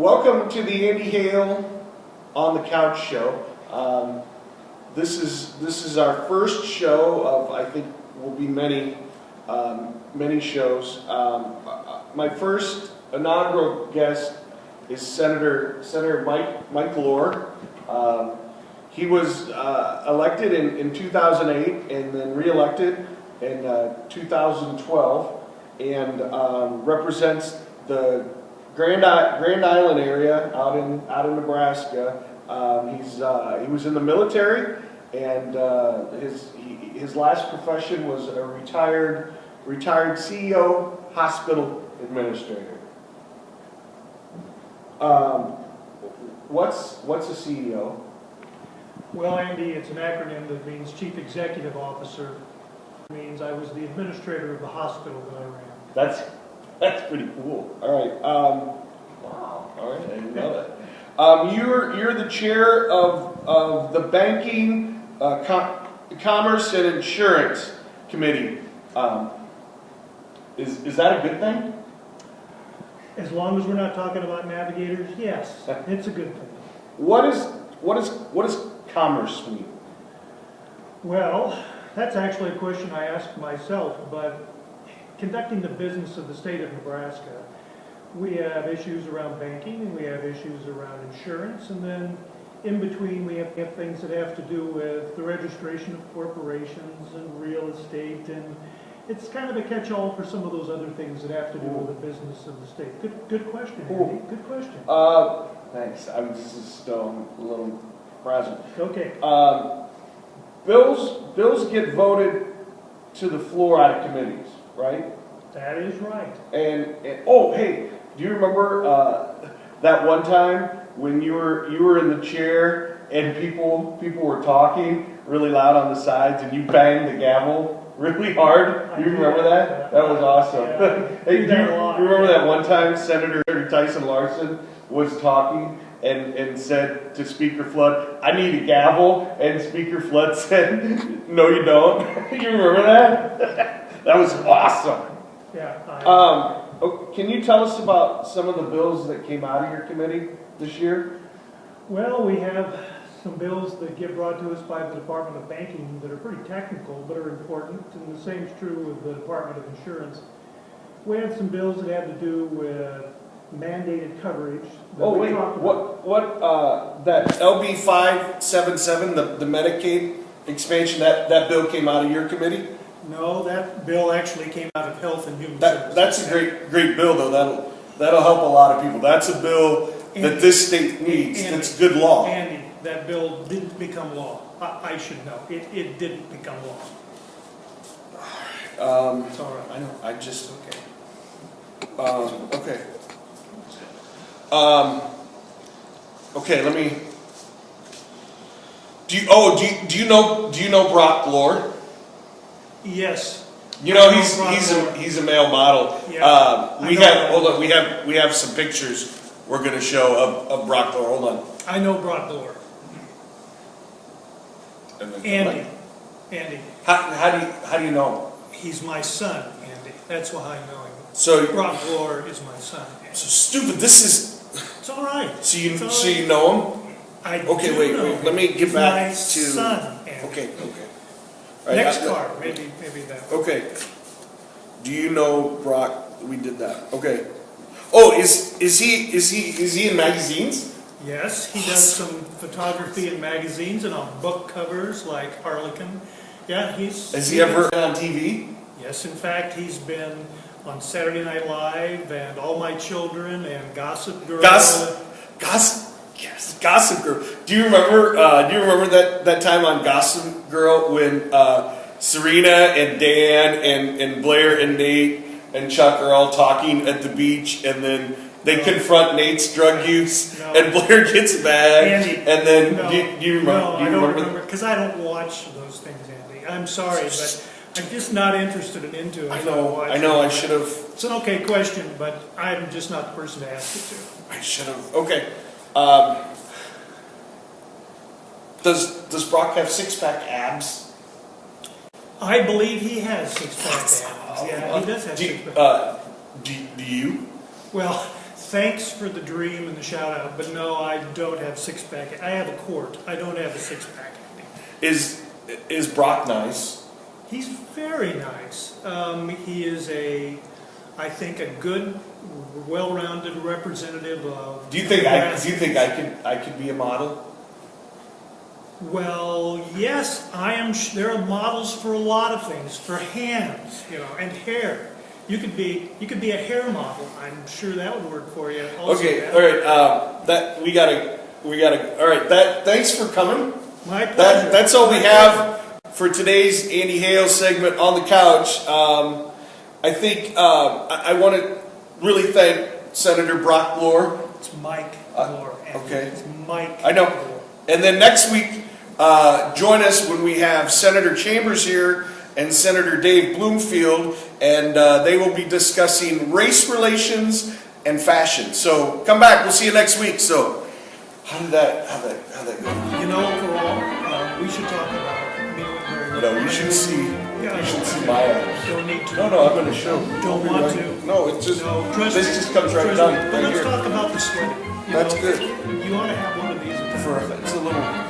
welcome to the Andy Hale on the Couch show. This is our first show of, I think, will be many shows. My first inaugural guest is Senator Mike Gloor. He was elected in 2008 and then re-elected in 2012, and represents the Grand Island area out in Nebraska. He was in the military, and his last profession was a retired CEO, hospital administrator. What's a CEO? Well, Andy, it's an acronym that means Chief Executive Officer. It means I was the administrator of the hospital that I ran. That's pretty cool. All right. Wow. All right. I didn't know that. You're the chair of the Banking, Commerce, and Insurance Committee. Is that a good thing? As long as we're not talking about navigators, yes, it's a good thing. What does commerce mean? Well, that's actually a question I asked myself, but conducting the business of the state of Nebraska, we have issues around banking, and we have issues around insurance, and then in between we have things that have to do with the registration of corporations and real estate, and it's kind of a catch-all for some of those other things that have to do with the business of the state. Good question, Andy. Good question. Thanks. I'm just still a little frazzled. Okay. Bills get voted to the floor out of committees, right? That is right. And oh, hey, do you remember that one time when you were in the chair and people were talking really loud on the sides and you banged the gavel really hard? Do you remember that? That was awesome. Yeah, Hey, do you remember that one time Senator Tyson Larson was talking and said to Speaker Flood, "I need a gavel," and Speaker Flood said, "No, you don't." You remember that? That was awesome. Yeah. Can you tell us about some of the bills that came out of your committee this year? Well, we have some bills that get brought to us by the Department of Banking that are pretty technical but are important, and the same is true with the Department of Insurance. We had some bills that had to do with mandated coverage. Oh wait, what that LB 577, the Medicaid expansion, that bill came out of your committee? No, that bill actually came out of Health and Human Services. That's a great bill though. That'll help a lot of people. That's a bill that this state needs. That's good law. Andy, that bill didn't become law. I should know. It didn't become law. It's all right. I know. I just okay. Okay. Okay. Let me. Do you know Brock Gloor? Yes. You know he's a male model. Yeah. We have some pictures we're going to show of Brock Gloor. Hold on. I know Brock Gloor. Andy. How do you know him? He's my son, Andy. That's why I know him. So Brock Gloor is my son. Andy. So stupid. This is. It's all right. So you know him? Okay, wait. Let me get back to. Son, Andy. Okay. Right, next card, maybe that. Okay. Do you know Brock? We did that. Okay. Oh, is he in magazines? Yes, he does some photography in magazines and on book covers like Harlequin. Yeah, Has he ever been on TV? Yes, in fact, he's been on Saturday Night Live and All My Children and Gossip Girl. Yes, Gossip Girl. Do you remember that time on Gossip Girl when Serena and Dan and Blair and Nate and Chuck are all talking at the beach, and then they confront Nate's drug use, and Blair gets mad, Andy, and then do you remember? No, I don't remember because I don't watch those things, Andy. I'm sorry, but I'm just not interested and into it. I know. I should have. It's an okay question, but I'm just not the person to ask it to. I should have. Okay. Does Brock have six-pack abs? I believe he has six-pack abs. Yeah, he does have six-pack. Do you? Well, thanks for the dream and the shout out, but no, I don't have six-pack. I have a quart. I don't have a six-pack. Is Brock nice? He's very nice. He is I think, a good, well-rounded representative of. Do you think I could be a model? Well, yes, I am. There are models for a lot of things, for hands, and hair. You could be a hair model. I'm sure that would work for you. Also, okay, all right. We gotta. All right. Thanks for coming. My pleasure. That's all we have for today's Andy Hale segment on the couch. I think I want to really thank Senator Brock Gloor. It's Mike Gloor. Okay. It's Mike. I know. Gloor. And then next week, join us when we have Senator Chambers here and Senator Dave Bloomfield, and they will be discussing race relations and fashion. So come back. We'll see you next week. So how did that go? Overall, we should talk about me. No, you should see. Yeah, You should see my eyes. Don't need to. No, I'm going to show. Don't want to. No, it's just. No, trust this me. just comes right Trust down. me. But Right let's here. talk about the sweater. That's good. You ought to have one of these. It's a little.